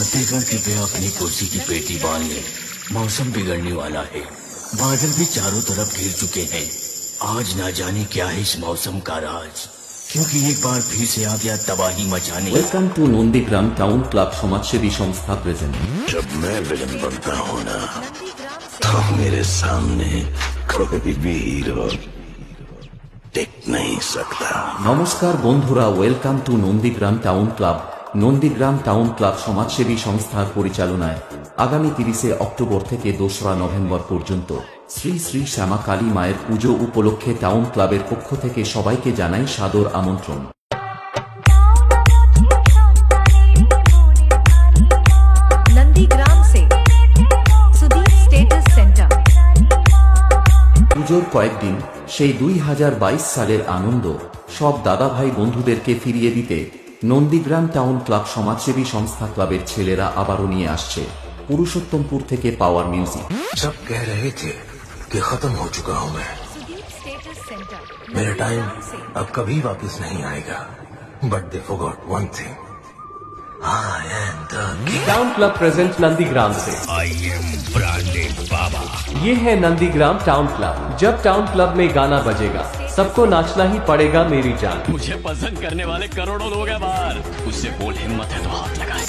फतेहगढ़ कृपया अपनी कुर्सी की पेटी बांध ले। मौसम बिगड़ने वाला है। बादल भी चारों तरफ घिर चुके हैं। आज ना जाने क्या है इस मौसम का राज, क्योंकि एक बार फिर से आ गया तबाही मचाने। Welcome to Nandigram town club समाजसेवी संस्था प्रेजेंट। जब मैं विलन बनता हूँ ना, तो मेरे सामने कोई भी हीरो टिक नहीं सकता। नमस्कार बंधुरा, welcome to Nandigram town club. Nandigram town club समाजसेवी संस्थार परिचालनाয় আগামী 30 অক্টোবর থেকে 2রা নভেম্বর পর্যন্ত শ্রী শ্রী শ্যামা কালী মায়ের পুজো উপলক্ষে টাউন ক্লাবের পক্ষ থেকে সবাইকে জানাই সাদর আমন্ত্রণ। नंदीग्राम से सुदीप स्टेटस सेंटर। পুজোর কয়েকদিন সেই 2022 সালের আনন্দ সব দাদা ভাই বন্ধুদেরকে ফিরিয়ে দিতে নন্দীগ্রাম টাউন ক্লাব সমাজসেবী সংস্থা ক্লাবের ছেলেরা আবারও নিয়ে আসছে পুরুষোত্তমপুর থেকে পাওয়ার মিউজিক। सब कह रहे थे कि खत्म हो चुका हूँ मैं, मेरा टाइम अब कभी वापस नहीं आएगा। But they forgot one thing, I am the king. Town club present Nandigram से। आई एम ब्रांडेड बाबा। ये है नंदीग्राम टाउन क्लब। जब टाउन क्लब में गाना बजेगा सबको नाचना ही पड़ेगा मेरी जान। मुझे पसंद करने वाले करोड़ों लोग हैं बाहर, उससे बोल हिम्मत है तो हाथ लगाए।